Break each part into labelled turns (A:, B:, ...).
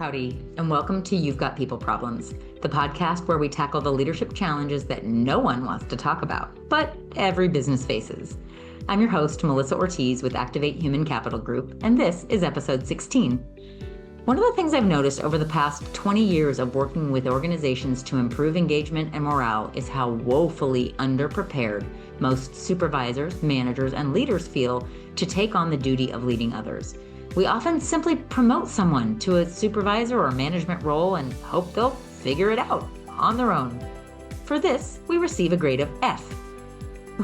A: Howdy, and welcome to You've Got People Problems, the podcast where we tackle the leadership challenges that no one wants to talk about, but every business faces. I'm your host, Melissa Ortiz with Activate Human Capital Group, and this is episode 16. One of the things I've noticed over the past 20 years of working with organizations to improve engagement and morale is how woefully underprepared most supervisors, managers, and leaders feel to take on the duty of leading others. We often simply promote someone to a supervisor or management role and hope they'll figure it out on their own. For this, we receive a grade of F.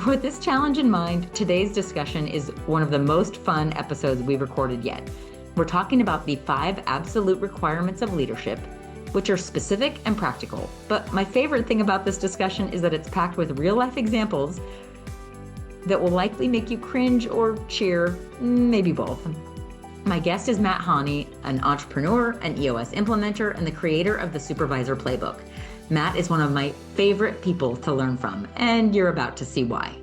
A: With this challenge in mind, today's discussion is one of the most fun episodes we've recorded yet. We're talking about the 5 absolute requirements of leadership, which are specific and practical. But my favorite thing about this discussion is that it's packed with real-life examples that will likely make you cringe or cheer, maybe both. My guest is Matt Hahne, an entrepreneur, an EOS implementer, and the creator of the Supervisor Playbook. Matt is one of my favorite people to learn from, and you're about to see why.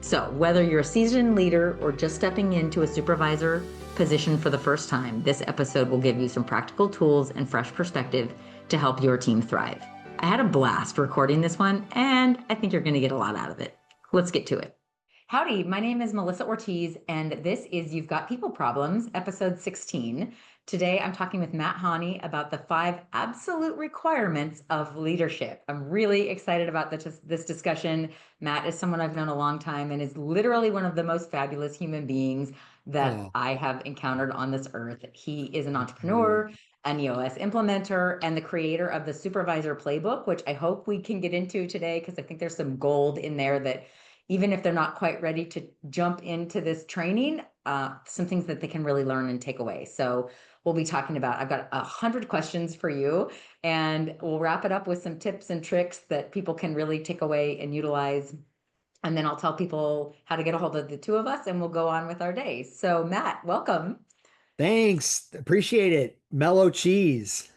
A: So whether you're a seasoned leader or just stepping into a supervisor position for the first time, this episode will give you some practical tools and fresh perspective to help your team thrive. I had a blast recording this one, and I think you're going to get a lot out of it. Let's get to it. Howdy, my name is Melissa Ortiz, and this is You've Got People Problems, episode 16. Today, I'm talking with Matt Hahne about the 5 absolute requirements of leadership. I'm really excited about this discussion. Matt is someone I've known a long time and is literally one of the most fabulous human beings that I have encountered on this earth. He is an entrepreneur, an EOS implementer, and the creator of the Supervisor Playbook, which I hope we can get into today because I think there's some gold in there that even if they're not quite ready to jump into this training, some things that they can really learn and take away. So we'll be talking about, I've got 100 questions for you, and we'll wrap it up with some tips and tricks that people can really take away and utilize. And then I'll tell people how to get a hold of the two of us, and we'll go on with our day. So Matt, welcome.
B: Thanks. Appreciate it. Mellow cheese.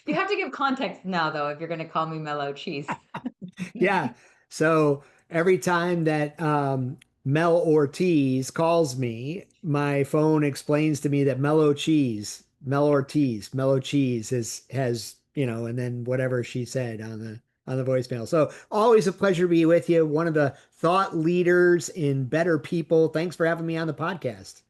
A: You have to give context now, though, if you're going to call me mellow cheese.
B: Yeah. So every time that Mel Ortiz calls me, my phone explains to me that mellow cheese, Mel Ortiz, mellow cheese has, and then whatever she said on the voicemail. So always a pleasure to be with you. One of the thought leaders in better people. Thanks for having me on the podcast.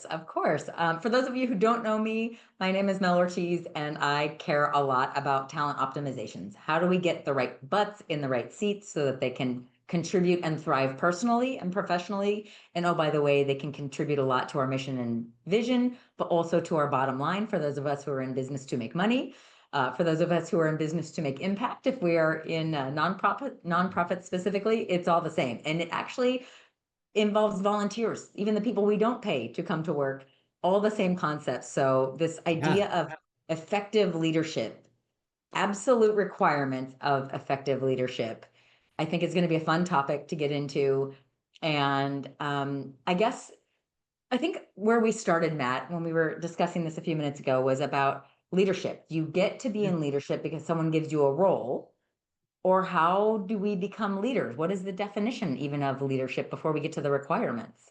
A: Of course. For those of you who don't know me, my name is Mel Ortiz, and I care a lot about talent optimizations. How do we get the right butts in the right seats so that they can contribute and thrive personally and professionally? And oh, by the way, they can contribute a lot to our mission and vision, but also to our bottom line for those of us who are in business to make money. For those of us who are in business to make impact, if we are in nonprofit specifically, it's all the same. And it actually involves volunteers, even the people we don't pay to come to work, all the same concepts. So this idea of effective leadership, absolute requirements of effective leadership, I think is going to be a fun topic to get into. And I think where we started, Matt, when we were discussing this a few minutes ago, was about leadership. You get to be in leadership because someone gives you a role. Or how do we become leaders? What is the definition even of leadership before we get to the requirements?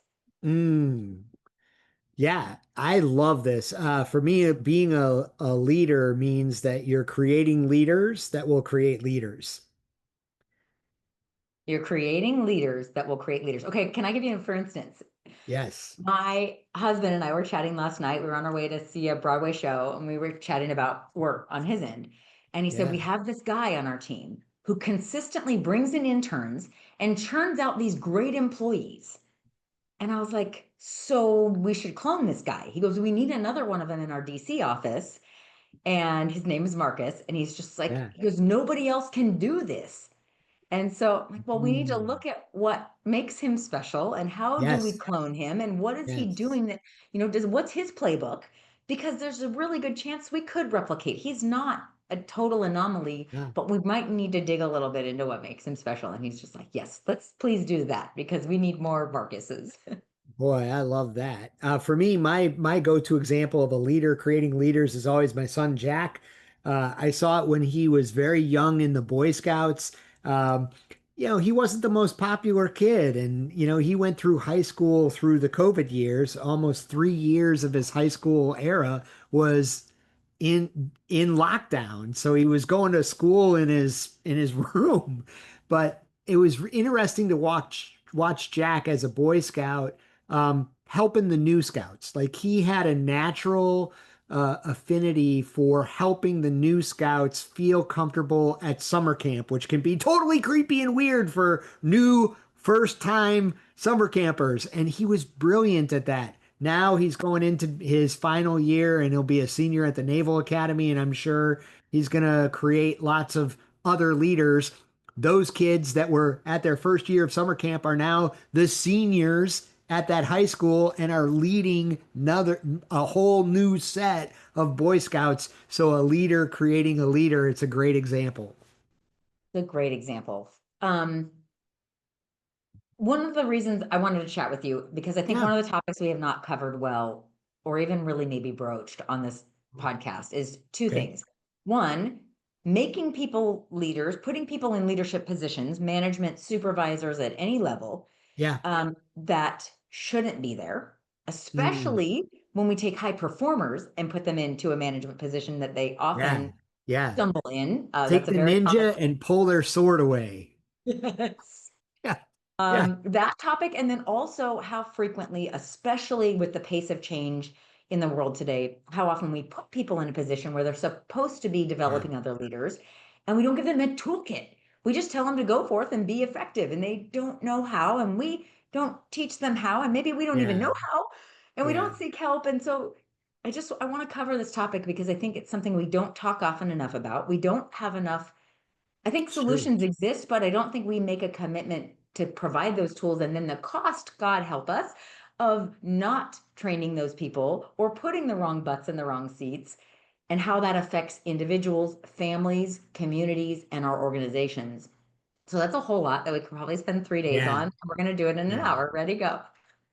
B: Yeah, I love this. For me, being a leader means that you're creating leaders that will create leaders.
A: You're creating leaders that will create leaders. Okay, can I give you, for instance,
B: Yes.
A: my husband and I were chatting last night. We were on our way to see a Broadway show, and we were chatting about work on his end. And he said, we have this guy on our team who consistently brings in interns and churns out these great employees. And I was like, so we should clone this guy. He goes, we need another one of them in our DC office. And his name is Marcus. And he's just like, he goes, nobody else can do this. And so I'm like, well, we need to look at what makes him special and how do we clone him and what is he doing that, what's his playbook? Because there's a really good chance we could replicate. He's not a total anomaly, but we might need to dig a little bit into what makes him special. And he's just like, yes, let's please do that because we need more Marcuses.
B: Boy, I love that. For me, my go-to example of a leader creating leaders is always my son Jack. I saw it when he was very young in the Boy Scouts. he wasn't the most popular kid. And, he went through high school through the COVID years. Almost 3 years of his high school era was in lockdown. So he was going to school in his room. But it was interesting to watch Jack as a Boy Scout, helping the new scouts. Like he had a natural affinity for helping the new scouts feel comfortable at summer camp, which can be totally creepy and weird for new first time summer campers. And he was brilliant at that. Now he's going into his final year and he'll be a senior at the Naval Academy. And I'm sure he's going to create lots of other leaders. Those kids that were at their first year of summer camp are now the seniors at that high school and are leading a whole new set of Boy Scouts. So a leader creating a leader, it's a great example.
A: It's a great example. One of the reasons I wanted to chat with you, because I think
B: Yeah.
A: one of the topics we have not covered well, or even really maybe broached on this podcast, is two
B: Okay.
A: things. One, making people leaders, putting people in leadership positions, management, supervisors at any level,
B: Yeah.
A: that shouldn't be there,
B: Mm.
A: especially when we take high performers and put them into a management position that they
B: Yeah.
A: often
B: Yeah.
A: stumble in.
B: Take
A: That's a
B: the
A: very common.
B: ninja and pull their sword away.
A: Yes.
B: Yeah. Yeah.
A: That topic, and then also how frequently, especially with the pace of change in the world today, how often we put people in a position where they're supposed to be
B: Yeah.
A: developing other leaders, and we don't give them a toolkit. We just tell them to go forth and be effective, and they don't know how, and we don't teach them how, and maybe we don't even
B: Yeah.
A: know how, and we
B: Yeah.
A: don't seek help. And so I want to cover this topic because I think it's something we don't talk often enough about. We don't have enough. I think
B: It's true.
A: solutions exist, but I don't think we make a commitment to provide those tools. And then the cost, God help us, of not training those people or putting the wrong butts in the wrong seats, and how that affects individuals, families, communities, and our organizations. So that's a whole lot that we could probably spend 3 days
B: Yeah.
A: on. We're going to do it in an
B: Yeah.
A: hour. Ready, go.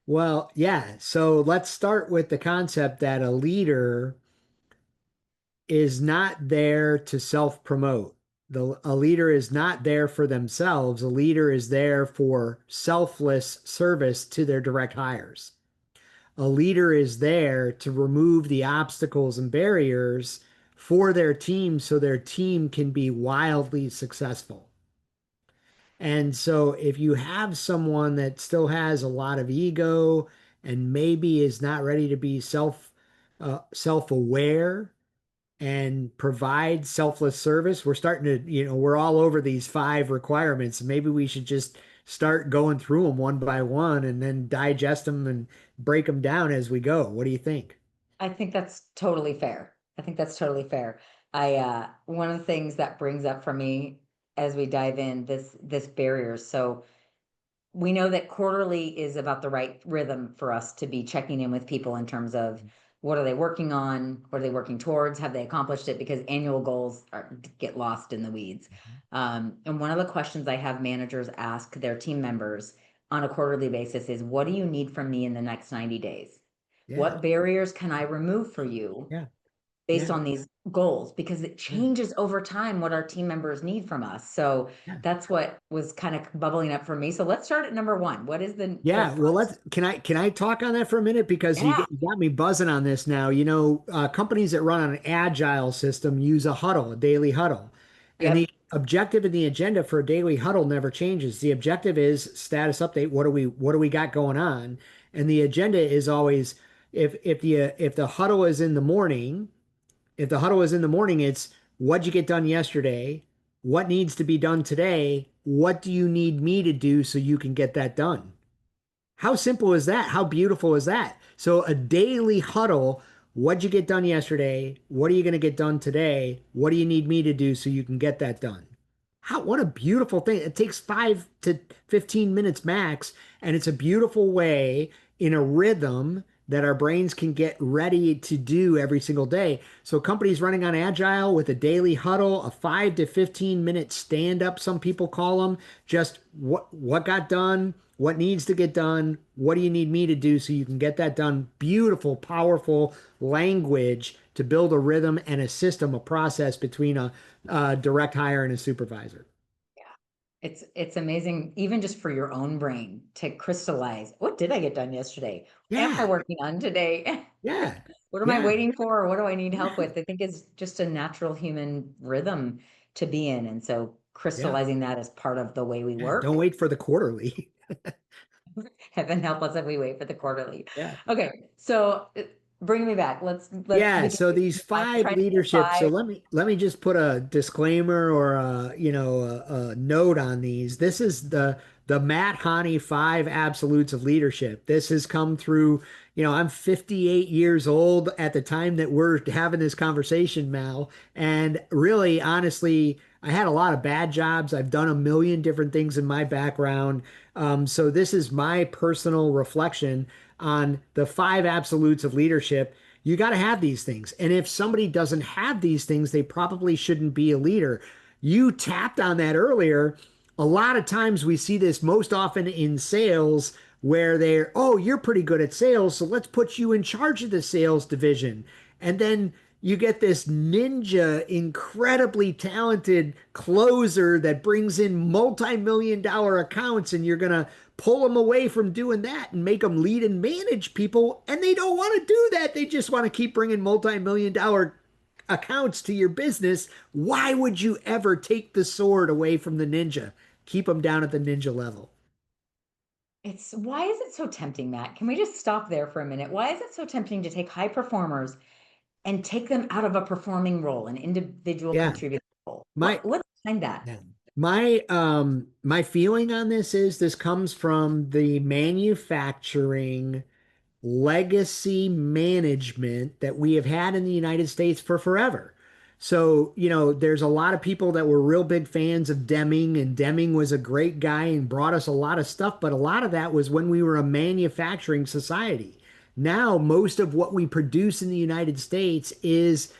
B: Well, yeah. So let's start with the concept that a leader is not there to self-promote. A leader is not there for themselves. A leader is there for selfless service to their direct hires. A leader is there to remove the obstacles and barriers for their team so their team can be wildly successful. And so if you have someone that still has a lot of ego and maybe is not ready to be self-aware and provide selfless service, we're starting to, we're all over these 5 requirements. Maybe we should just start going through them one by one and then digest them and break them down as we go. What do you think?
A: I think that's totally fair. I think that's totally fair. One of the things that brings up for me as we dive in this barrier. So we know that quarterly is about the right rhythm for us to be checking in with people in terms of what are they working on, what are they working towards, have they accomplished it, because annual goals get lost in the weeds. And one of the questions I have managers ask their team members on a quarterly basis is, what do you need from me in the next 90 days?
B: Yeah,
A: What barriers can I remove for you
B: yeah,
A: based
B: yeah,
A: on these goals? Because it
B: yeah,
A: changes over time what our team members need from us. So
B: yeah.
A: that's what was kind of bubbling up for me. So let's start at number one. What is the
B: Yeah, well,
A: first?
B: can I talk on that for a minute because
A: Yeah.
B: you got me buzzing on this now. Companies that run on an agile system use a huddle, a daily huddle. And the
A: Yep.
B: objective and the agenda for a daily huddle never changes. The objective is status update. What do we got going on? And the agenda is always if the huddle is in the morning, if the huddle is in the morning, it's what'd you get done yesterday? What needs to be done today? What do you need me to do so you can get that done? How simple is that? How beautiful is that? So a daily huddle, what'd you get done yesterday? What are you going to get done today? What do you need me to do so you can get that done? What a beautiful thing. It takes 5 to 15 minutes max, and it's a beautiful way in a rhythm that our brains can get ready to do every single day. So companies running on Agile with a daily huddle, a 5 to 15 minute stand up, some people call them, just what got done, what needs to get done, what do you need me to do so you can get that done? Beautiful, powerful language to build a rhythm and a system, a process between a direct hire and a supervisor.
A: It's amazing, even just for your own brain to crystallize. What did I get done yesterday? What am I
B: Yeah,
A: working on today?
B: yeah,
A: What am I
B: yeah,
A: waiting for? Or what do I need help
B: yeah,
A: with? I think it's just a natural human rhythm to be in. And so
B: yeah,
A: crystallizing that as part of the way we
B: yeah. Don't
A: work.
B: wait for the quarterly.
A: Heaven help us if we wait for the quarterly.
B: Yeah.
A: Okay, so bring me back. Let's
B: Yeah,
A: begin.
B: so these
A: I'm
B: five
A: trying to get
B: leadership. So
A: five.
B: let me just put a disclaimer or a note on these. This is the Matt Hahne five absolutes of leadership. This has come through, I'm 58 years old at the time that we're having this conversation, Mal. And really, honestly, I had a lot of bad jobs. I've done a million different things in my background. So this is my personal reflection on the five absolutes of leadership. You got to have these things. And if somebody doesn't have these things, they probably shouldn't be a leader. You tapped on that earlier. A lot of times we see this most often in sales where they're, oh, you're pretty good at sales, so let's put you in charge of the sales division. And then you get this ninja, incredibly talented closer that brings in multi-million dollar accounts, and you're going to pull them away from doing that and make them lead and manage people. And they don't want to do that. They just want to keep bringing multi-million dollar accounts to your business. Why would you ever take the sword away from the ninja? Keep them down at the ninja level.
A: It's why is it so tempting, Matt? Can we just stop there for a minute? Why is it so tempting to take high performers and take them out of a performing role, an individual
B: Yeah.
A: contributor role?
B: My
A: What's behind that?
B: Yeah. My feeling on this is this comes from the manufacturing legacy management that we have had in the United States for forever. So, there's a lot of people that were real big fans of Deming, and Deming was a great guy and brought us a lot of stuff, but a lot of that was when we were a manufacturing society. Now, most of what we produce in the United States is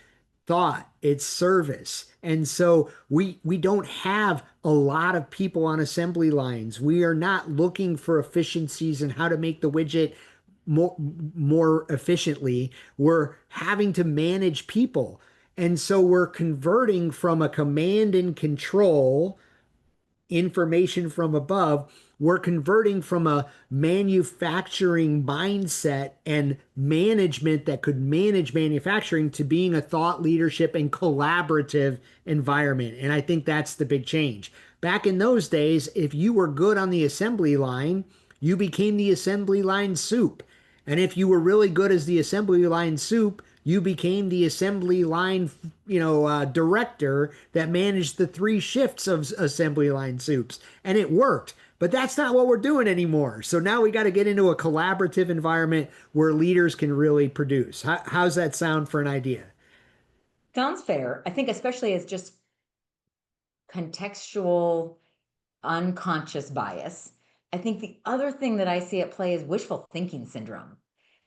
B: thought, it's service. And so we don't have a lot of people on assembly lines. We are not looking for efficiencies and how to make the widget more efficiently. We're having to manage people. And so we're converting from a command and control information from above. We're converting from a manufacturing mindset and management that could manage manufacturing to being a thought leadership and collaborative environment. And I think that's the big change. Back in those days, if you were good on the assembly line, you became the assembly line soup. And if you were really good as the assembly line soup, you became the assembly line, director that managed the three shifts of assembly line soups. And it worked. But that's not what we're doing anymore. So now we got to get into a collaborative environment where leaders can really produce. How's that sound for an idea?
A: Sounds fair. I think especially as just contextual, unconscious bias. I think the other thing that I see at play is wishful thinking syndrome.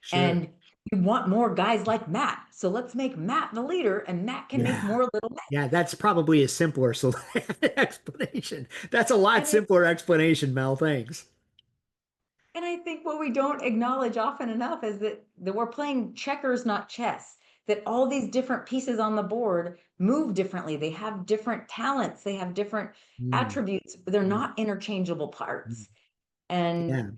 B: Sure.
A: And you want more guys like Matt. So let's make Matt the leader, and Matt can make
B: Yeah.
A: more little Matt.
B: Yeah, that's probably a simpler explanation. That's a lot
A: And
B: simpler explanation, Mel. Thanks.
A: I think what we don't acknowledge often enough is that we're playing checkers, not chess. That all these different pieces on the board move differently. They have different talents. They have different
B: Mm,
A: attributes. They're
B: mm,
A: not interchangeable
B: mm.
A: parts. And
B: Yeah.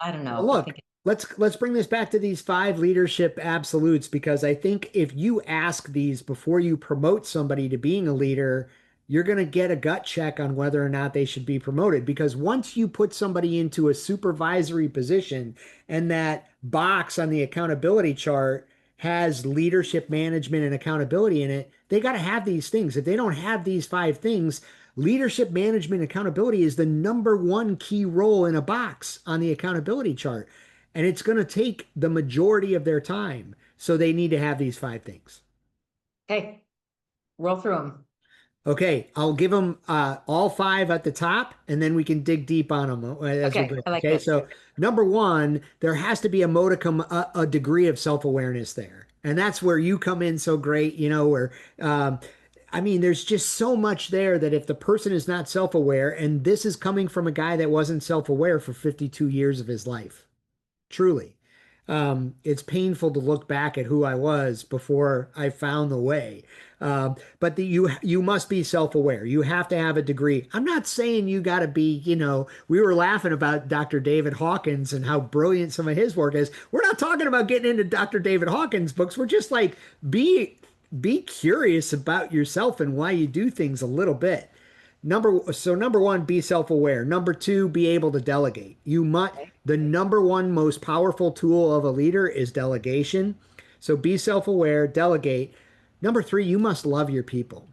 A: I don't
B: Well,
A: know. I
B: look,
A: think
B: let's bring this back to these five leadership absolutes because I think if you ask these before you promote somebody to being a leader, you're going to get a gut check on whether or not they should be promoted. Because once you put somebody into a supervisory position and that box on the accountability chart has leadership management and accountability in it, they got to have these things. If they don't have these five things, leadership management accountability is the number one key role in a box on the accountability chart. And it's going to take the majority of their time. So they need to have these five things.
A: okay, roll through them.
B: Okay, I'll give them all five at the top, and then we can dig deep on them as we go.
A: Okay, I like
B: Okay,
A: this.
B: so number one, there has to be a modicum, a degree of self-awareness there, and that's where you come in so great. Where I mean, there's just so much there that if the person is not self-aware, and this is coming from a guy that wasn't self-aware for 52 years of his life, truly. It's painful to look back at who I was before I found the way. But you must be self-aware. You have to have a degree. I'm not saying you got to be, we were laughing about Dr. David Hawkins and how brilliant some of his work is. We're not talking about getting into Dr. David Hawkins books. We're just like be curious about yourself and why you do things a little bit. Number one, be self-aware. Number two, be able to delegate. The number one most powerful tool of a leader is delegation. So be self-aware, delegate. Number three, you must love your people.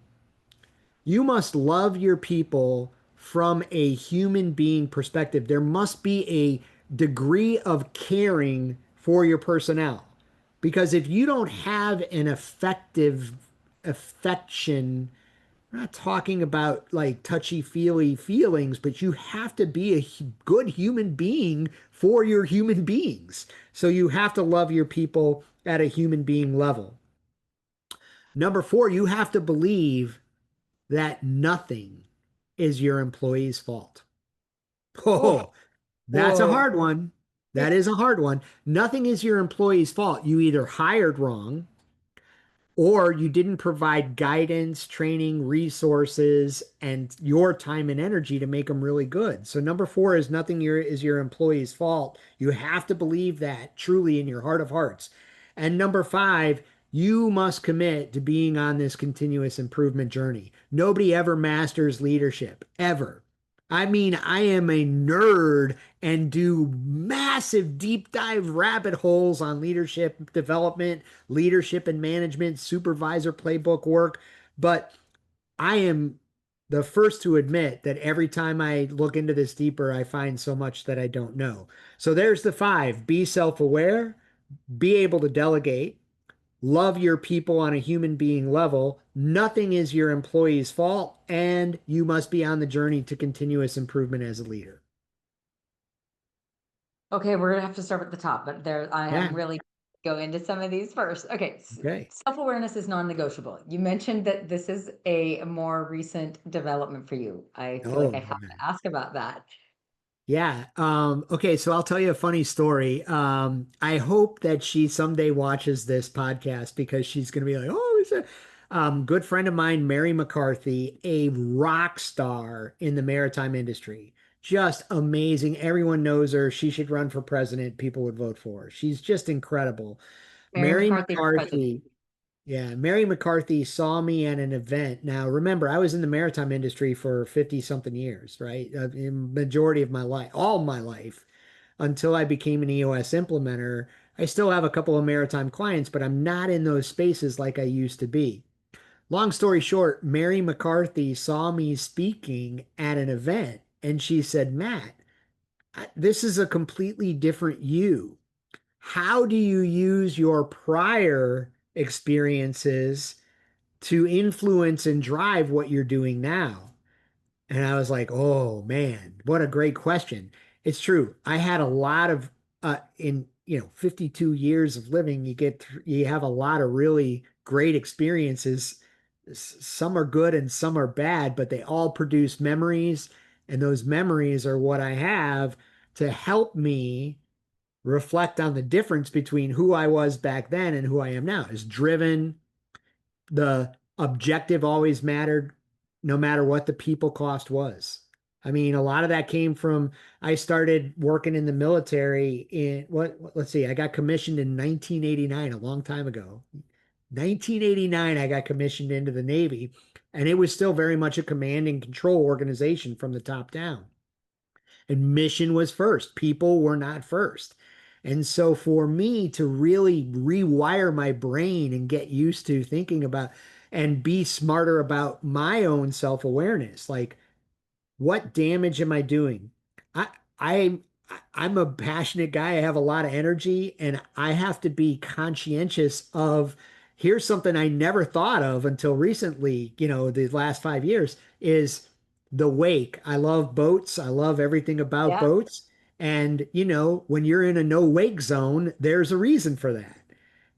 B: You must love your people from a human being perspective. There must be a degree of caring for your personnel. Because if you don't have an effective affection, we're not talking about like touchy-feely feelings, but you have to be a good human being for your human beings. So you have to love your people at a human being level. Number four, you have to believe that nothing is your employee's fault.
A: Oh,
B: Oh, that's a
A: whoa.
B: hard one. That is a hard one. Nothing is your employee's fault. You either hired wrong, or you didn't provide guidance, training, resources, and your time and energy to make them really good. So number four is nothing is your employee's fault. You have to believe that truly in your heart of hearts. And number five, you must commit to being on this continuous improvement journey. Nobody ever masters leadership, ever. I mean, I am a nerd and do massive deep dive rabbit holes on leadership development, leadership and management, supervisor playbook work. But I am the first to admit that every time I look into this deeper, I find so much that I don't know. So there's the five: be self aware, be able to delegate, love your people on a human being level. Nothing is your employee's fault, and you must be on the journey to continuous improvement as a leader.
A: Okay, we're gonna have to start at the top, but I
B: Yeah.
A: am really go into some of these first. Okay,
B: Okay.
A: self-awareness is non-negotiable. You mentioned that this is a more recent development for you. I feel like
B: Oh,
A: I have
B: yeah.
A: to ask about that.
B: Yeah. Okay. So I'll tell you a funny story. I hope that she someday watches this podcast because she's going to be like, oh, it's a good friend of mine, Mary McCarthy, a rock star in the maritime industry. Just amazing. Everyone knows her. She should run for president. People would vote for her. She's just incredible.
A: Mary
B: Mary
A: McCarthy for president.
B: McCarthy. Yeah, Mary McCarthy saw me at an event. Now, remember, I was in the maritime industry for 50 something years, right? In majority of my life, all my life, until I became an EOS implementer. I still have a couple of maritime clients, but I'm not in those spaces like I used to be. Long story short, Mary McCarthy saw me speaking at an event and she said, Matt, this is a completely different you. How do you use your prior experiences to influence and drive what you're doing now? And I was like, oh man, what a great question. It's true. I had a lot of in 52 years of living, you have a lot of really great experiences. Some are good and some are bad, but they all produce memories, and those memories are what I have to help me reflect on the difference between who I was back then and who I am now. Is driven, the objective always mattered, no matter what the people cost was. I mean, a lot of that came from I started working in the military in let's see, I got commissioned in 1989, a long time ago. 1989, I got commissioned into the Navy, and it was still very much a command and control organization from the top down. And mission was first. People were not first. And so for me to really rewire my brain and get used to thinking about and be smarter about my own self-awareness, like what damage am I doing? I I I'm a passionate guy. I have a lot of energy and I have to be conscientious of here's something I never thought of until recently, the last 5 years is the wake. I love boats. I love everything about
A: Yeah.
B: boats. And when you're in a no wake zone, there's a reason for that.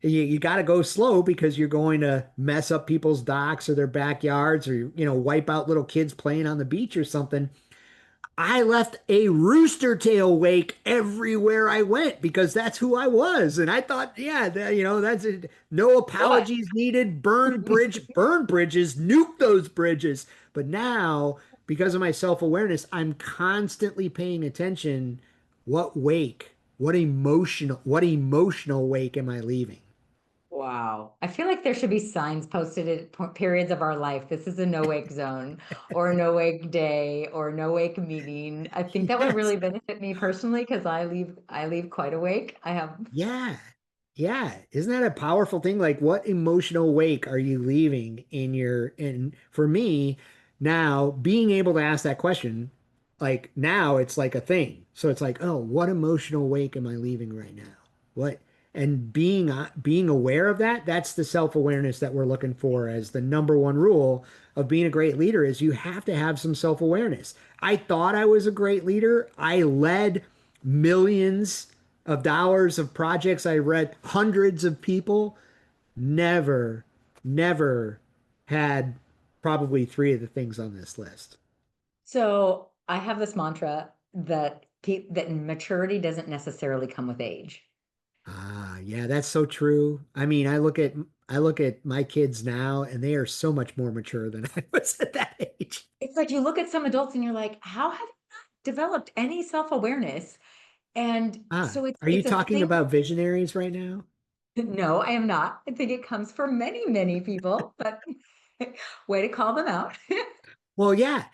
B: You got to go slow because you're going to mess up people's docks or their backyards or wipe out little kids playing on the beach or something. I left a rooster tail wake everywhere I went because that's who I was. And I thought, yeah, that's it. No
A: What?
B: apologies needed. Burn bridges, nuke those bridges. But now, because of my self-awareness, I'm constantly paying attention. What wake? What emotional wake am I leaving?
A: Wow. I feel like there should be signs posted at periods of our life. This is a no wake zone or a no wake day or no wake meeting. I think that would
B: Yes.
A: really benefit me personally because I leave quite awake. I have
B: Yeah. Yeah. Isn't that a powerful thing? Like, what emotional wake are you leaving and for me, now being able to ask that question, like now it's like a thing. So it's like, oh, what emotional wake am I leaving right now? What? And being aware of that, that's the self-awareness that we're looking for as the number one rule of being a great leader is you have to have some self-awareness. I thought I was a great leader. I led millions of dollars of projects. I read hundreds of people. Never, never had probably three of the things on this list.
A: so I have this mantra that maturity doesn't necessarily come with age.
B: Ah, yeah, that's so true. I mean, I look at my kids now and they are so much more mature than I was at that age.
A: It's like you look at some adults and you're like, how have you not developed any self-awareness? And
B: Ah,
A: so it's
B: are you
A: it's a
B: talking
A: thing.
B: about visionaries right now?
A: No, I am not. I think it comes from many, many people, but way to call them out.
B: Well, yeah.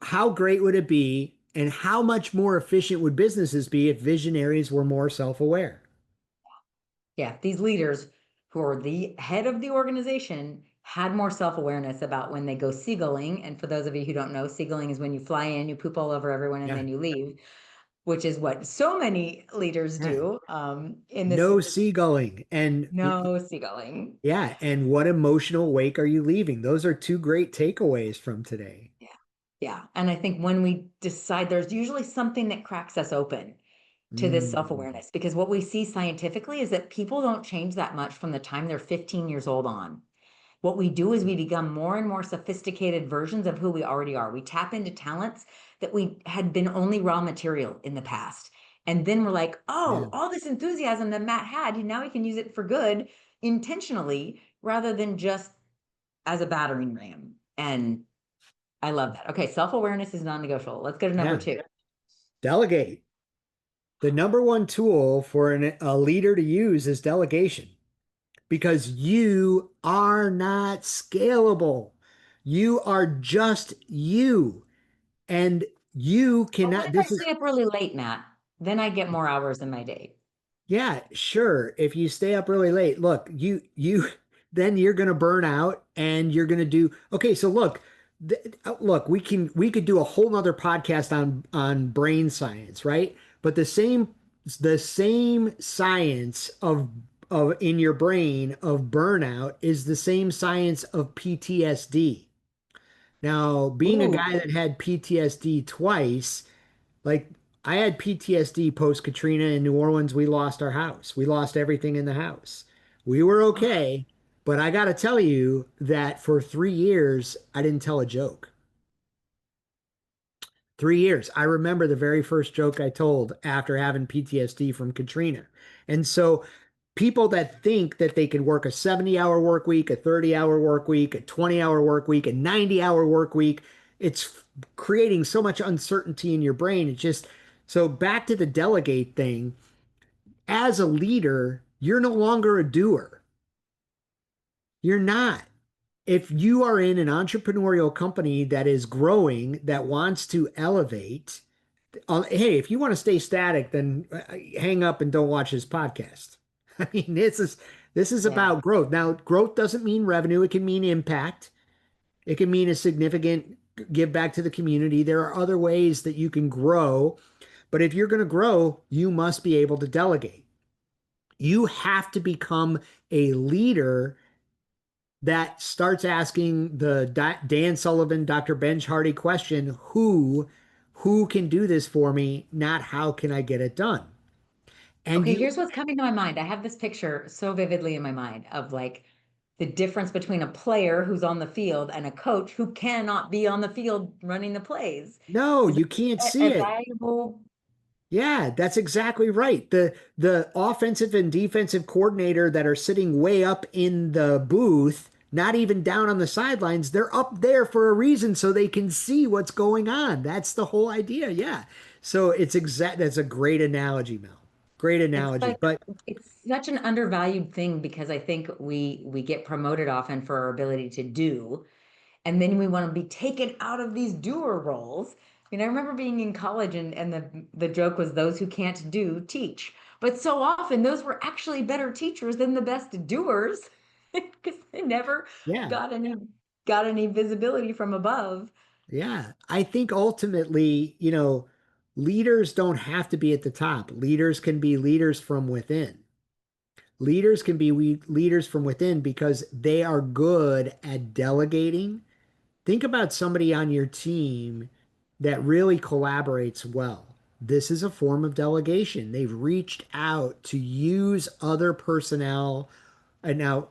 B: How great would it be and how much more efficient would businesses be if visionaries were more self-aware?
A: Yeah, these leaders who are the head of the organization had more self-awareness about when they go seagulling. And for those of you who don't know, seagulling is when you fly in, you poop all over everyone, and
B: Yeah.
A: then you leave, which is what so many leaders
B: Yeah.
A: do in this
B: No seagulling. And
A: no seagulling.
B: yeah, and what emotional wake are you leaving? Those are two great takeaways from today.
A: Yeah. Yeah. And I think when we decide, there's usually something that cracks us open to this
B: Mm,
A: self-awareness because what we see scientifically is that people don't change that much from the time they're 15 years old on. What we do is we become more and more sophisticated versions of who we already are. We tap into talents that we had been only raw material in the past. And then we're like,
B: yeah.
A: oh, all this enthusiasm that Matt had, now he can use it for good intentionally rather than just as a battering ram. And I love that. Okay, self-awareness is non-negotiable. Let's go to number
B: Yeah.
A: two.
B: Delegate. The number one tool for a leader to use is delegation because you are not scalable. You are just you. And you
A: But what
B: cannot,
A: if I
B: this is
A: stay up really late, Matt? Then I get more hours in my day.
B: Yeah, sure. If you stay up really late, look, you then you're going to burn out and you're going to do okay, so look, we could do a whole nother podcast on brain science, right? But the same science of in your brain of burnout is the same science of PTSD. Now, being a
A: Ooh.
B: guy that had PTSD twice, like I had PTSD post Katrina in New Orleans. We lost our house. We lost everything in the house. We were okay, but I got to tell you that for 3 years, I didn't tell a joke. 3 years. I remember the very first joke I told after having PTSD from Katrina. And so people that think that they can work a 70-hour work week, a 30-hour work week, a 20-hour work week, a 90-hour work week, it's creating so much uncertainty in your brain. It just so back to the delegate thing, as a leader, you're no longer a doer. You're not. If you are in an entrepreneurial company that is growing, that wants to elevate, hey, if you want to stay static, then hang up and don't watch this podcast. I mean, this is
A: Yeah.
B: about growth. Now, growth doesn't mean revenue. It can mean impact. It can mean a significant give back to the community. There are other ways that you can grow, but if you're going to grow, you must be able to delegate. You have to become a leader that starts asking the Dan Sullivan, Dr. Benj Hardy question, who can do this for me, not how can I get it done? And
A: Okay,
B: you
A: here's what's coming to my mind. I have this picture so vividly in my mind of like the difference between a player who's on the field and a coach who cannot be on the field running the plays.
B: No,
A: Is
B: you can't
A: that
B: see
A: a
B: it.
A: valuable?
B: Yeah, that's exactly right. The offensive and defensive coordinator that are sitting way up in the booth, not even down on the sidelines, they're up there for a reason so they can see what's going on. That's the whole idea. Yeah. So that's a great analogy, Mel. Great
A: It's
B: analogy.
A: like
B: But
A: it's such an undervalued thing because I think we get promoted often for our ability to do, and then we want to be taken out of these doer roles. I remember being in college and the joke was those who can't do teach. But so often those were actually better teachers than the best doers because they never
B: yeah,
A: got any got any visibility from above.
B: yeah. I think ultimately, leaders don't have to be at the top. Leaders can be leaders from within. Leaders can be leaders from within because they are good at delegating. Think about somebody on your team that really collaborates well. This is a form of delegation. They've reached out to use other personnel. And now,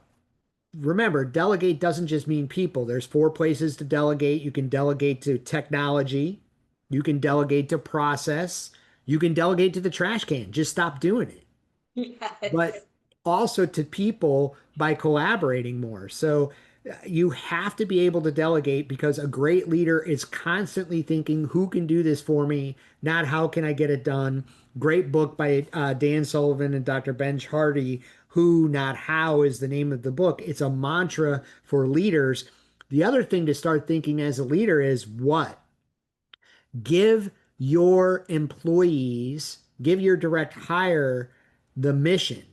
B: remember, delegate doesn't just mean people. There's four places to delegate. You can delegate to technology, you can delegate to process, you can delegate to the trash can. Just stop doing it,
A: Yes.
B: but also to people by collaborating more. So you have to be able to delegate because a great leader is constantly thinking, who can do this for me, not how can I get it done. Great book by Dan Sullivan and Dr. Ben Hardy. Who, not how, is the name of the book. It's a mantra for leaders. The other thing to start thinking as a leader is what? Give your employees, give your direct hire the mission.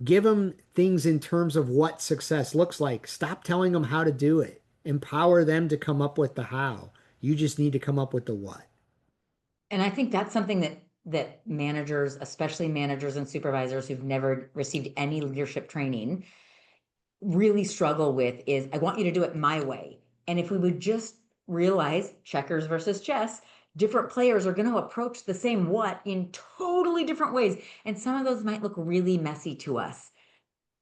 B: Give them things in terms of what success looks like. Stop telling them how to do it. Empower them to come up with the how. You just need to come up with the what.
A: And I think that's something that managers, especially managers and supervisors who've never received any leadership training, really struggle with is I want you to do it my way. And if we would just realize checkers versus chess, different players are going to approach the same what in totally different ways. And some of those might look really messy to us.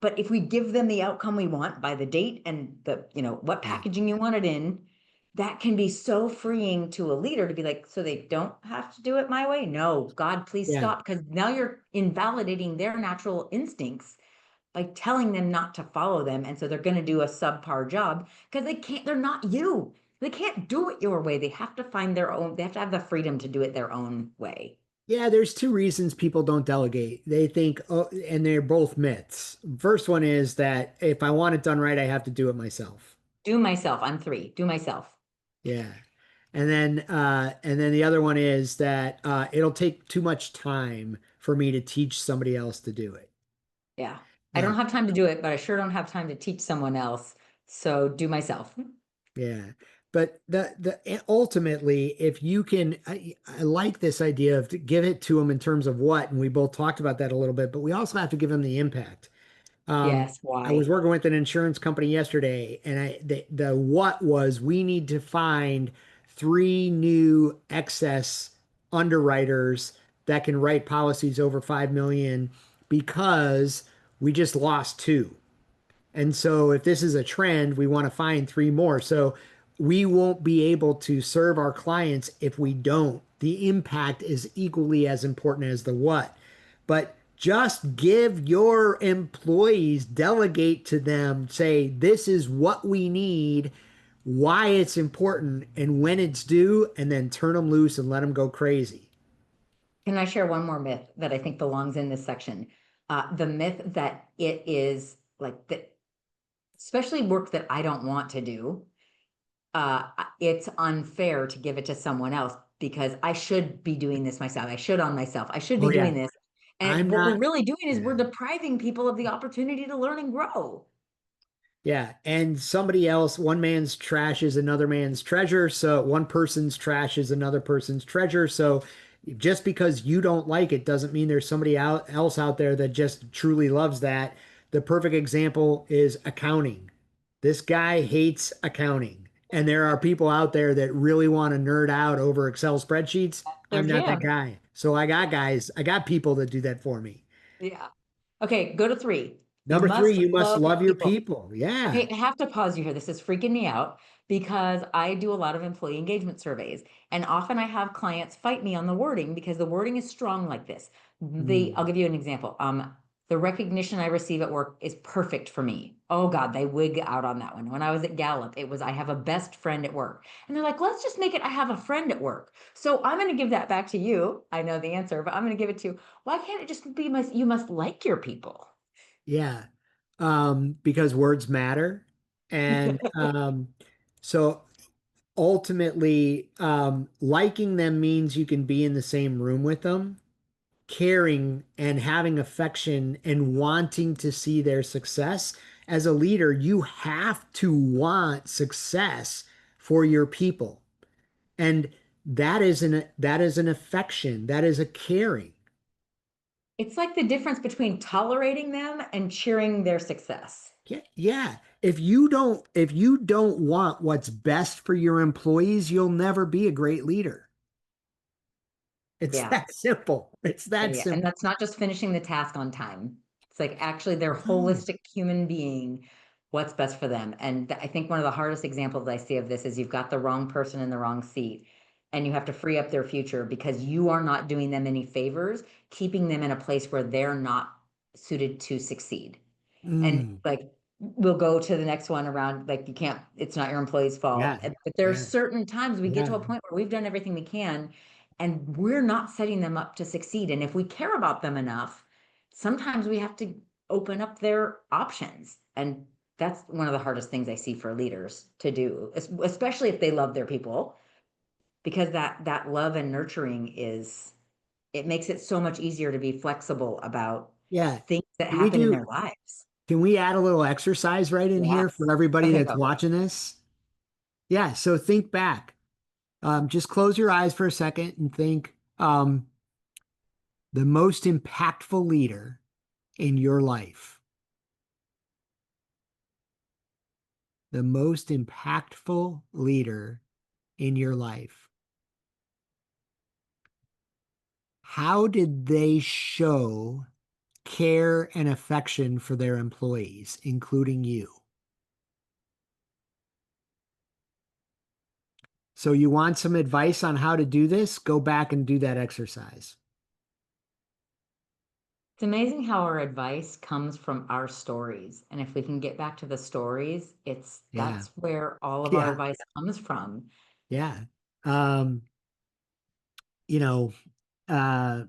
A: But if we give them the outcome we want by the date and what
B: Yeah.
A: packaging you want it in, that can be so freeing to a leader to be like, so they don't have to do it my way. No, God, please
B: Yeah.
A: stop. Because now you're invalidating their natural instincts by telling them not to follow them. And so they're going to do a subpar job because they're not you. They can't do it your way. They have to find their own, they have to have the freedom to do it their own way.
B: Yeah, there's two reasons people don't delegate. They think, oh, and they're both myths. First one is that if I want it done right, I have to do it myself.
A: Do myself. I'm three. Do myself.
B: Yeah. And then the other one is that it'll take too much time for me to teach somebody else to do it.
A: Yeah. I
B: Uh,
A: don't have time to do it, but I sure don't have time to teach someone else. So do myself.
B: Yeah. But ultimately, if you can, I like this idea of to give it to them in terms of what, and we both talked about that a little bit, but we also have to give them the impact.
A: Yes.
B: I was
A: Why?
B: working with an insurance company yesterday, and the what was we need to find three new excess underwriters that can write policies over 5 million because we just lost two. And so if this is a trend, we want to find three more. So we won't be able to serve our clients if we don't. The impact is equally as important as the what. But just give your employees, delegate to them, say, this is what we need, why it's important, and when it's due, and then turn them loose and let them go crazy.
A: Can I share one more myth that I think belongs in this section? The myth that it is like that, especially work that I don't want to do. It's unfair to give it to someone else because I should be doing this myself. I should on myself. I should
B: Oh,
A: be
B: yeah.
A: doing this.
B: I'm
A: And what we're
B: not,
A: really doing is
B: yeah.
A: we're depriving people of the opportunity to learn and grow.
B: Yeah, and somebody else, one man's trash is another man's treasure. So one person's trash is another person's treasure. So just because you don't like it doesn't mean there's somebody else out there that just truly loves that. The perfect example is accounting. This guy hates accounting. And there are people out there that really want to nerd out over Excel spreadsheets.
A: Their
B: I'm not that
A: jam.
B: guy. So I got guys, I got people that do that for me.
A: Yeah. Okay, go to three. You
B: Number three,
A: must
B: you must
A: love your
B: love your
A: people.
B: people. Yeah.
A: Okay, I have to pause you here. This is freaking me out because I do a lot of employee engagement surveys, and often I have clients fight me on the wording because the wording is strong like this. I'll
B: Mm.
A: give you an example. The recognition I receive at work is perfect for me. Oh God, they wig out on that one. When I was at Gallup, it was I have a best friend at work. And they're like, let's just make it I have a friend at work. So I'm going to give that back to you. I know the answer, but I'm going to give it to you. Why can't it just be you must like your people?
B: Yeah. Because words matter. And so ultimately, liking them means you can be in the same room with them. Caring and having affection and wanting to see their success. As a leader, you have to want success for your people. And that is an affection, that is a caring.
A: It's like the difference between tolerating them and cheering their success.
B: Yeah, yeah. If you don't want what's best for your employees, you'll never be a great leader. It's
A: Yeah.
B: that simple. It's
A: Yeah,
B: that
A: yeah. And
B: simple.
A: that's not just finishing the task on time. It's like actually their
B: No.
A: holistic human being, what's best for them. And I think one of the hardest examples I see of this is you've got the wrong person in the wrong seat and you have to free up their future because you are not doing them any favors, keeping them in a place where they're not suited to succeed. And
B: Mm,
A: like we'll go to the next one around like you can't, it's not your employee's fault.
B: yeah,
A: But there are
B: yeah,
A: certain times we get
B: yeah,
A: to a point where we've done everything we can and we're not setting them up to succeed. And if we care about them enough, sometimes we have to open up their options. And that's one of the hardest things I see for leaders to do, especially if they love their people, because that love and nurturing is it makes it so much easier to be flexible about
B: yeah.
A: things that
B: Can we
A: happen in
B: do,
A: their lives.
B: can we add a little exercise right in here
A: Yes.
B: for everybody
A: Okay,
B: that's
A: go.
B: watching this? Yeah, so think back. Just close your eyes for a second and think the most impactful leader in your life. The most impactful leader in your life. How did they show care and affection for their employees, including you? So you want some advice on how to do this? Go back and do that exercise.
A: It's amazing how our advice comes from our stories. And if we can get back to the stories,
B: Yeah.
A: that's where all of our
B: Yeah.
A: advice comes from.
B: Yeah. Um, you know, uh,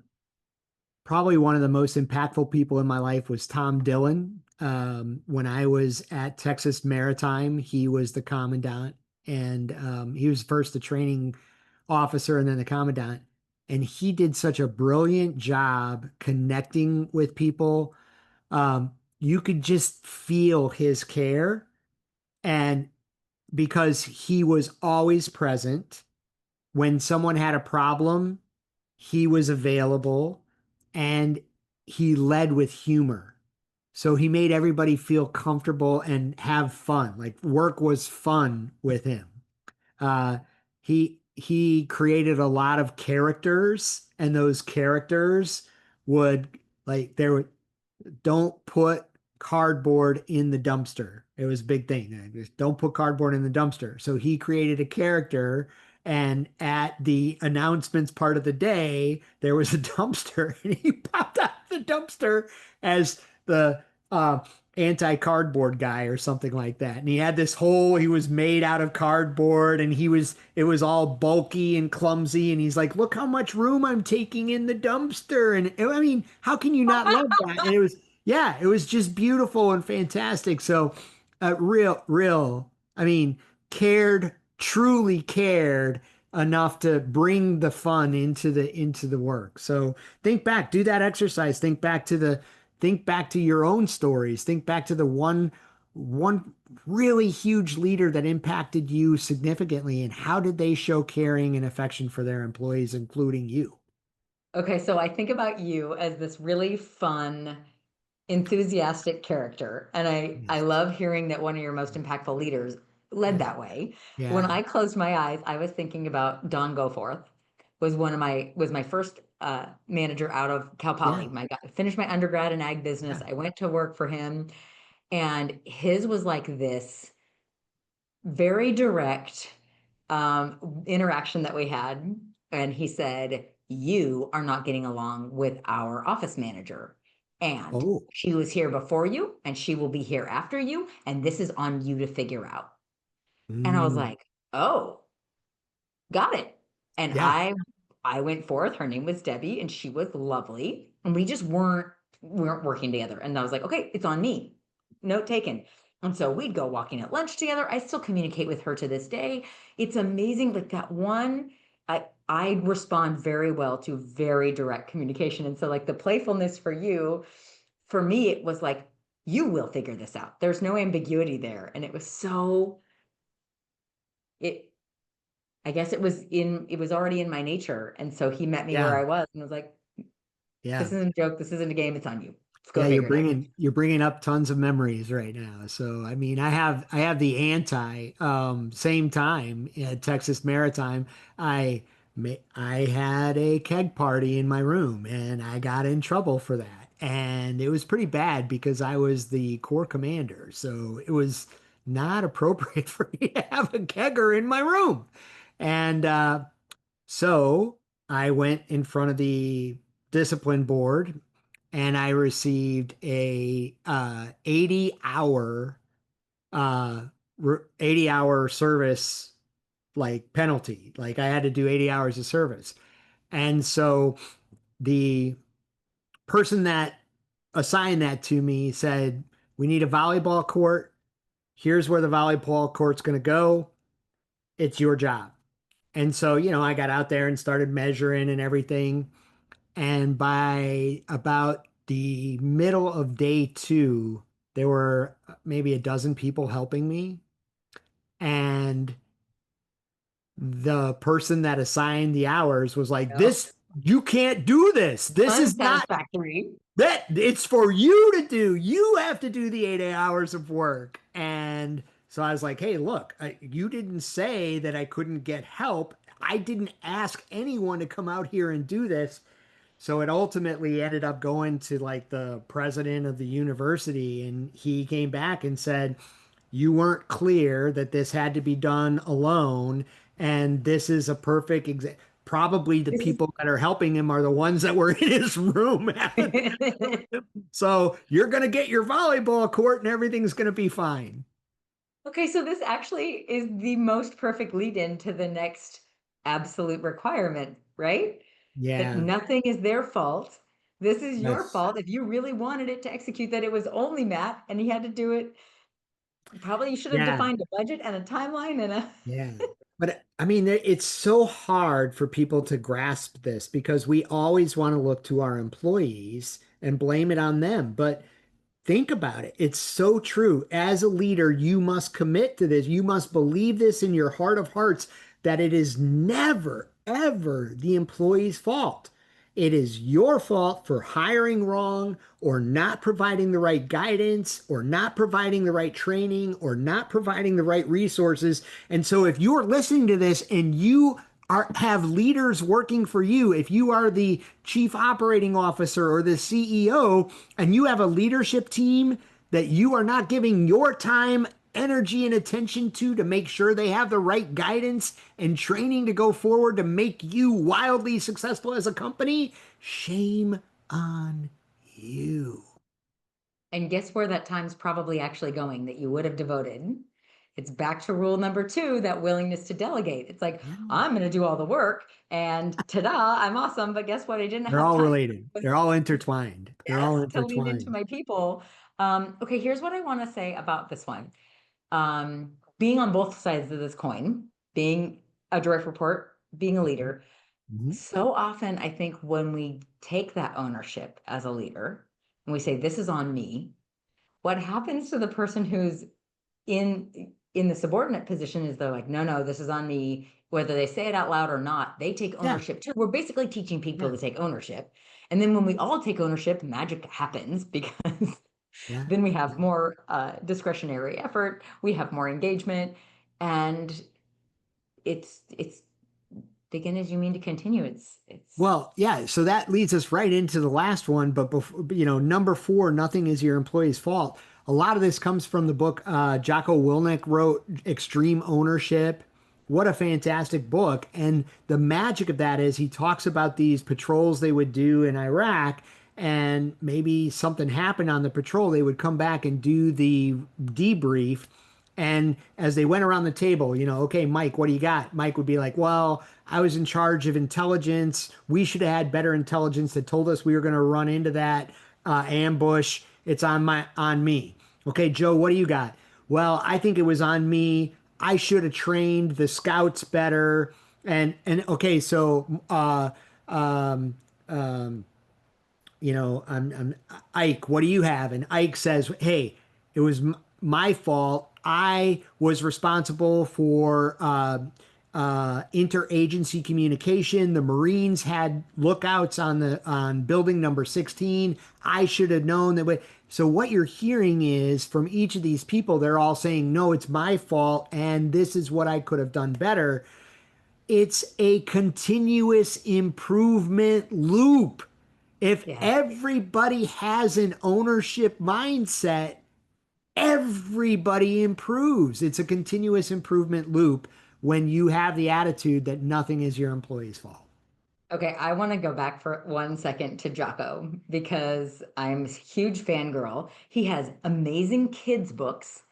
B: probably one of the most impactful people in my life was Tom Dillon. When I was at Texas Maritime, he was the commandant, and he was first the training officer and then the commandant. And he did such a brilliant job connecting with people. You could just feel his care, and because he was always present when someone had a problem, he was available and he led with humor. So he made everybody feel comfortable and have fun. Like work was fun with him. Uh, he created a lot of characters, and those characters would like there were don't put cardboard in the dumpster. It was a big thing. Just don't put cardboard in the dumpster. So he created a character, and at the announcements part of the day, there was a dumpster, and he popped out the dumpster as the anti-cardboard guy or something like that. And he had this whole, he was made out of cardboard, and it was all bulky and clumsy. And he's like, look how much room I'm taking in the dumpster. And I mean, how can you not love that? And it was, yeah, it was just beautiful and fantastic. So, I mean, truly cared enough to bring the fun into the work. So think back, do that exercise. Think back to your own stories. Think back to the one really huge leader that impacted you significantly, and how did they show caring and affection for their employees, including you?
A: Okay, so I think about you as this really fun, enthusiastic character. And I
B: Yes.
A: love hearing that one of your most impactful leaders led
B: Yeah.
A: that way. When
B: Yeah.
A: I closed my eyes, I was thinking about Don Goforth was my first manager out of Cal
B: Yeah.
A: Poly. Finished my undergrad in ag
B: Yeah.
A: business. I went to work for him, and his was like this very direct interaction that we had. And he said, "You are not getting along with our office manager. And
B: Oh.
A: she was here before you, and she will be here after you. And this is on you to figure out." And I was
B: Mm.
A: like, "Oh, got it." And
B: Yeah.
A: I went forth. Her name was Debbie, and she was lovely. And we just weren't working together. And I was like, "Okay, it's on me." Note taken. And so we'd go walking at lunch together. I still communicate with her to this day. It's amazing. Like that one, I respond very well to very direct communication. And so like the playfulness for you, for me, it was like, you will figure this out. There's no ambiguity there. And it was so it I guess it was already in my nature. And so he met me where
B: Yeah.
A: I was and was like,
B: Yeah.
A: "This isn't a joke, this isn't a game, it's on you. Let's go
B: Yeah,
A: figure it out."
B: you're bringing up tons of memories right now. So I mean, I have the anti same time at Texas Maritime. I had a keg party in my room and I got in trouble for that. And it was pretty bad because I was the corps commander. So it was not appropriate for me to have a kegger in my room. And so I went in front of the discipline board and I received a uh 80 hour service like penalty. Like I had to do 80 hours of service. And so the person that assigned that to me said, "We need a volleyball court. Here's where the volleyball court's going to go. It's your job." And so, I got out there and started measuring and everything. And by about the middle of day two, there were maybe a dozen people helping me. And the person that assigned the hours was like,
A: Oh,
B: you can't do this. This is not
A: unsatisfactory.
B: that. It's for you to do. You have to do the 8 hours of work. And so I was like, hey, look, you didn't say that I couldn't get help. I didn't ask anyone to come out here and do this. So it ultimately ended up going to like the president of the university, and he came back and said, "You weren't clear that this had to be done alone, and this is a perfect example." Probably the
A: This is
B: people that are helping him are the ones that were in his room. So you're going to get your volleyball court and everything's going to be fine.
A: okay, so this actually is the most perfect lead in to the next absolute requirement, right? That
B: Yeah.
A: nothing is their fault. This is your
B: Yes.
A: fault. If you really wanted it to execute, that it was only Matt and he had to do it. Probably you should have
B: Yeah.
A: defined a budget and a timeline and a
B: Yeah. But I mean, it's so hard for people to grasp this because we always want to look to our employees and blame it on them. But think about it. It's so true. As a leader, you must commit to this. You must believe this in your heart of hearts that it is never, ever the employee's fault. It is your fault for hiring wrong or not providing the right guidance or not providing the right training or not providing the right resources. And so if you're listening to this and you have leaders working for you, if you are the chief operating officer or the CEO and you have a leadership team that you are not giving your time, energy, and attention to make sure they have the right guidance and training to go forward to make you wildly successful as a company, shame on you.
A: And guess where that time's probably actually going that you would have devoted? It's back to rule number two, that willingness to delegate. It's like,
B: Yeah.
A: I'm going to do all the work and ta-da, I'm awesome. But guess what? I didn't
B: They're
A: have
B: all
A: time.
B: related. They're all intertwined. They're
A: Yes,
B: all
A: to lean into
B: intertwined.
A: my people. Okay, here's what I want to say about this one. Being on both sides of this coin, being a direct report, being a leader,
B: Mhm.
A: so often I think when we take that ownership as a leader and we say, this is on me, what happens to the person who's in the subordinate position is they're like, no, this is on me. Whether they say it out loud or not, they take
B: Yeah.
A: ownership too. We're basically teaching people
B: Yeah.
A: to take ownership. And then when we all take ownership, magic happens because
B: Yeah.
A: then we have more discretionary effort, we have more engagement, and it's begin as you mean to continue. It's
B: Well, yeah, so that leads us right into the last one. But before, number four, nothing is your employee's fault. A lot of this comes from the book Jocko Willink wrote, Extreme Ownership. What a fantastic book. And the magic of that is he talks about these patrols they would do in Iraq, and maybe something happened on the patrol. They would come back and do the debrief. And as they went around the table, okay, Mike, what do you got? Mike would be like, well, I was in charge of intelligence. We should have had better intelligence that told us we were going to run into that ambush. It's on me. Okay, Joe, what do you got? Well, I think it was on me. I should have trained the scouts better. And okay, so um, um, I'm Ike, what do you have? And Ike says, hey, it was my fault. I was responsible for interagency communication. The Marines had lookouts on building number 16. I should have known that. So what you're hearing is from each of these people, they're all saying, no, it's my fault, and this is what I could have done better. It's a continuous improvement loop. If
A: yeah.
B: everybody has an ownership mindset, everybody improves. It's a continuous improvement loop when you have the attitude that nothing is your employee's fault.
A: Okay, I want to go back for 1 second to Jocko because I'm a huge fangirl. He has amazing kids books.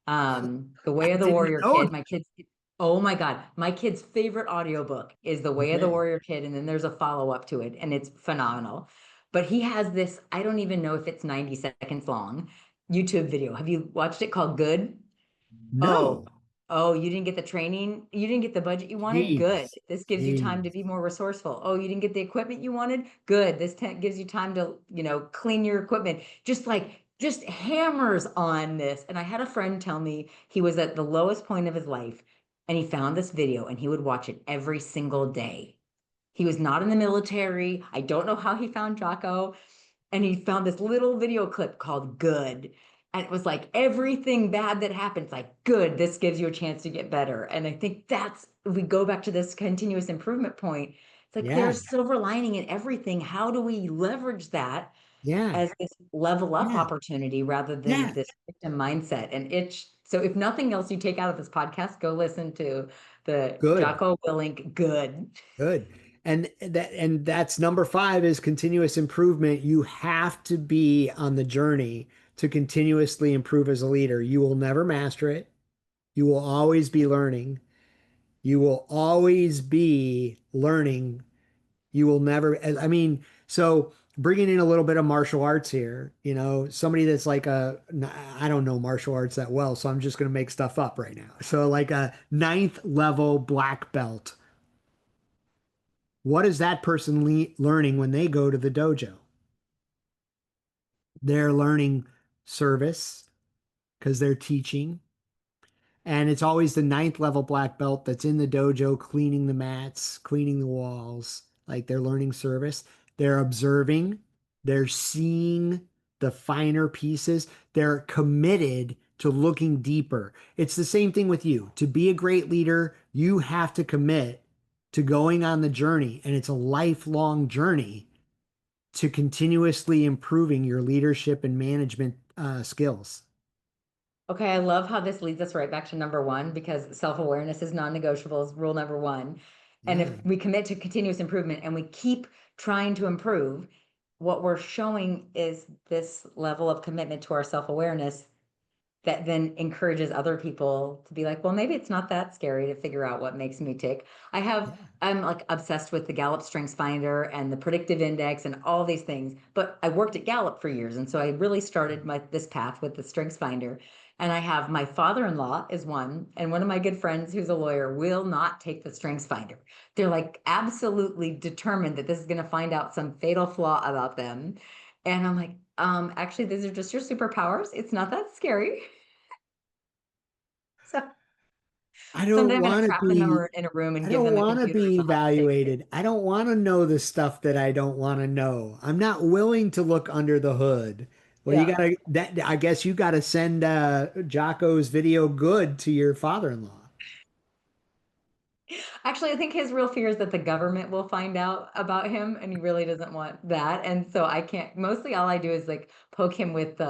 A: The
B: I
A: Way of the
B: didn't
A: Warrior
B: know
A: Kid.
B: that.
A: Oh my God, my kid's favorite audiobook is The Way of the
B: Okay.
A: Warrior Kid, and then there's a follow-up to it, and it's phenomenal. But he has this, I don't even know if it's 90 seconds long, YouTube video. Have you watched it called Good? Oh,
B: No.
A: oh, you didn't get the training, you didn't get the budget you wanted? Good.
B: Jeez.
A: This gives you time to
B: Jeez.
A: be more resourceful. Oh, you didn't get the equipment you wanted? Good. This gives you time to, clean your equipment. Just hammers on this. And I had a friend tell me he was at the lowest point of his life and he found this video and he would watch it every single day. He was not in the military. I don't know how he found Jocko, and he found this little video clip called Good. And it was like everything bad that happens, like, good, this gives you a chance to get better. And I think that's, if we go back to this continuous improvement point, it's like
B: Yeah.
A: there's silver lining in everything. How do we leverage that
B: Yeah.
A: as this level up
B: Yeah.
A: opportunity rather than
B: Yeah.
A: this victim mindset? And it's so if nothing else you take out of this podcast, go listen to the
B: Good.
A: Jocko Willink Good.
B: Good. And that's number five is continuous improvement. You have to be on the journey to continuously improve as a leader. You will never master it. You will always be learning. You will always be learning. You will never, I mean, so bringing in a little bit of martial arts here, somebody that's like I don't know martial arts that well, so I'm just going to make stuff up right now. So like a ninth level black belt. What is that person learning when they go to the dojo? They're learning service because they're teaching. And it's always the ninth level black belt that's in the dojo cleaning the mats, cleaning the walls, like they're learning service. They're observing, they're seeing the finer pieces. They're committed to looking deeper. It's the same thing with you. To be a great leader, you have to commit to going on the journey, and it's a lifelong journey to continuously improving your leadership and management skills.
A: Okay, I love how this leads us right back to number one because self-awareness is non-negotiable is rule number one. And
B: Yeah.
A: if we commit to continuous improvement and we keep trying to improve, what we're showing is this level of commitment to our self-awareness that then encourages other people to be like, well, maybe it's not that scary to figure out what makes me tick.
B: Yeah.
A: I'm like obsessed with the Gallup Strengths Finder and the predictive index and all these things. But I worked at Gallup for years. And so I really started this path with the Strengths Finder. And I have my father-in-law is one, and one of my good friends who's a lawyer will not take the Strengths Finder. They're like absolutely determined that this is going to find out some fatal flaw about them. And I'm like, actually, these are just your superpowers. It's not that scary. So
B: I
A: someday
B: don't
A: I'm going to
B: want to
A: trap them
B: be
A: in a room and
B: I
A: give
B: don't
A: them a
B: want to
A: computer and
B: be
A: they'll have to take it.
B: evaluated. I don't want to know the stuff that I don't want to know. I'm not willing to look under the hood. Well, you
A: Yeah.
B: gotta that I guess you gotta send Jocko's video good to your father-in-law.
A: Actually, I think his real fear is that the government will find out about him, and he really doesn't want that. And so I can't, mostly all I do is like poke him with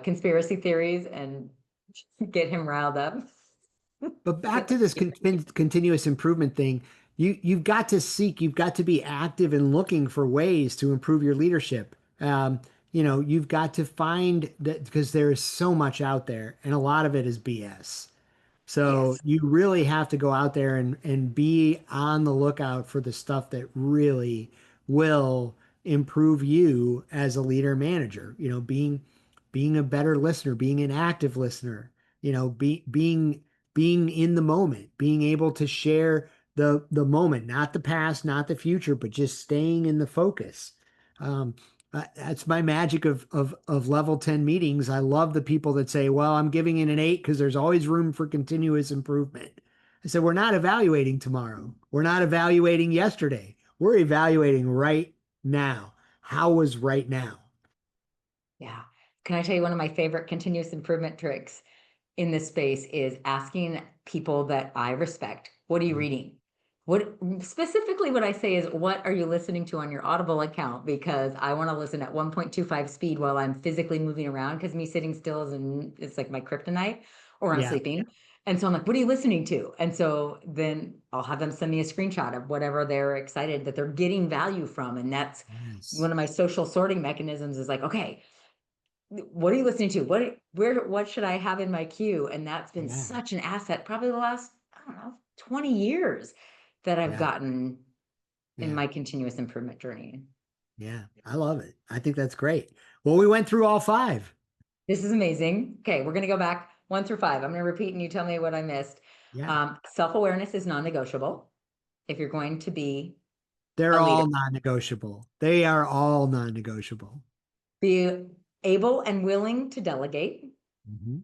A: conspiracy theories and get him riled up.
B: But back to this continuous improvement thing, you've got to seek, you've got to be active in looking for ways to improve your leadership. You've got to find that because there is so much out there, and a lot of it is BS. So
A: Yes.
B: you really have to go out there and be on the lookout for the stuff that really will improve you as a leader manager. Being a better listener, being an active listener, being in the moment, being able to share the moment, not the past, not the future, but just staying in the focus. Um, that's my magic of level 10 meetings. I love the people that say, well, I'm giving it an 8 because there's always room for continuous improvement. I said, we're not evaluating tomorrow. We're not evaluating yesterday. We're evaluating right now. How was right now?
A: Yeah. Can I tell you one of my favorite continuous improvement tricks in this space is asking people that I respect, what are you reading? What specifically what I say is, what are you listening to on your Audible account? Because I want to listen at 1.25 speed while I'm physically moving around, because me sitting still it's like my kryptonite, or I'm
B: Yeah.
A: sleeping. And so I'm like, what are you listening to? And so then I'll have them send me a screenshot of whatever they're excited that they're getting value from. And that's
B: Yes.
A: one of my social sorting mechanisms is like, okay, what are you listening to? What should I have in my queue? And that's been
B: Yeah.
A: such an asset, probably the last, I don't know, 20 years that I've
B: Yeah.
A: gotten in
B: Yeah.
A: my continuous improvement journey.
B: Yeah. I love it. I think that's great. Well, we went through all 5.
A: This is amazing. Okay, we're going to go back 1 through 5. I'm going to repeat and you tell me what I missed.
B: Yeah.
A: Self-awareness is non-negotiable if you're going to be
B: They're
A: a leader.
B: all non-negotiable. They are all non-negotiable.
A: Be able and willing to delegate.
B: Mhm.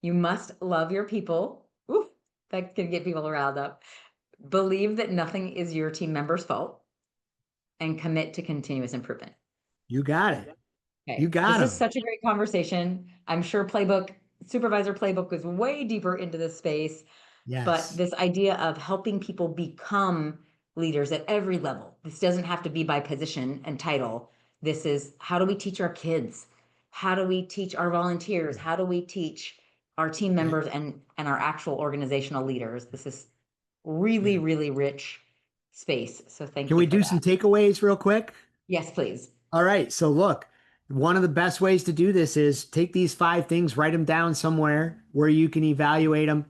A: You must love your people. Ooh, that can get people riled up. Believe that nothing is your team member's fault, and commit to continuous improvement.
B: You got it. You
A: Okay,
B: got
A: this is
B: them.
A: such a great conversation. I'm sure Supervisor Playbook goes way deeper into this space, but
B: Yes.
A: this idea of helping people become leaders at every level. This doesn't have to be by position and title. This is, how do we teach our kids? How do we teach our volunteers? How do we teach our team
B: Yeah.
A: members and our actual organizational leaders? This is really,
B: Yeah.
A: really rich space. So thank
B: Can
A: you
B: we
A: for
B: do some
A: that.
B: takeaways real quick?
A: Yes, please.
B: All right. So look, one of the best ways to do this is take these 5 things, write them down somewhere where you can evaluate them.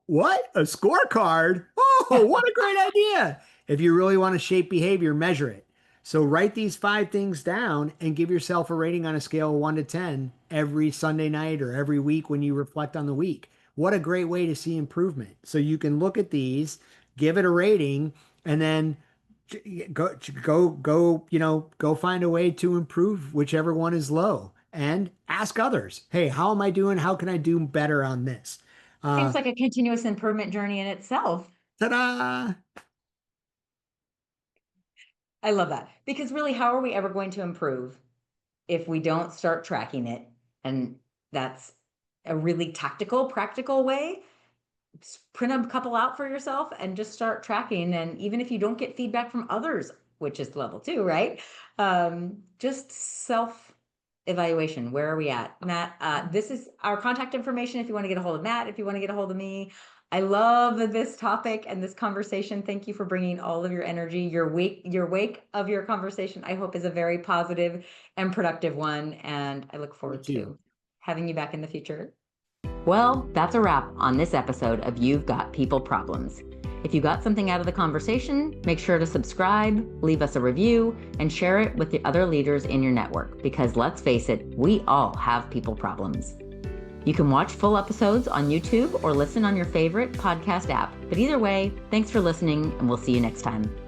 B: What? A scorecard? Oh, what a great idea. If you really want to shape behavior, measure it. So write these 5 things down and give yourself a rating on a scale of 1 to 10 every Sunday night or every week when you reflect on the week. What a great way to see improvement. So you can look at these, give it a rating, and then go find a way to improve whichever one is low and ask others, hey, how am I doing? How can I do better on this?
A: Seems
B: Uh,
A: like a continuous improvement journey in itself.
B: Ta-da!
A: I love that. Because really, how are we ever going to improve if we don't start tracking it? And that's a really tactical, practical way. Print a couple out for yourself and just start tracking. And even if you don't get feedback from others, which is level 2, right? Just self evaluation. Where are we at? Matt, this is our contact information if you want to get a hold of Matt, if you want to get a hold of me. I love this topic and this conversation. Thank you for bringing all of your energy. Your wake of your conversation, I hope, is a very positive and productive one. And I look
B: Me
A: forward
B: too.
A: to having you back in the future. Well, that's a wrap on this episode of You've Got People Problems. If you got something out of the conversation, make sure to subscribe, leave us a review, and share it with the other leaders in your network, because let's face it, we all have people problems. You can watch full episodes on YouTube or listen on your favorite podcast app. But either way, thanks for listening, and we'll see you next time.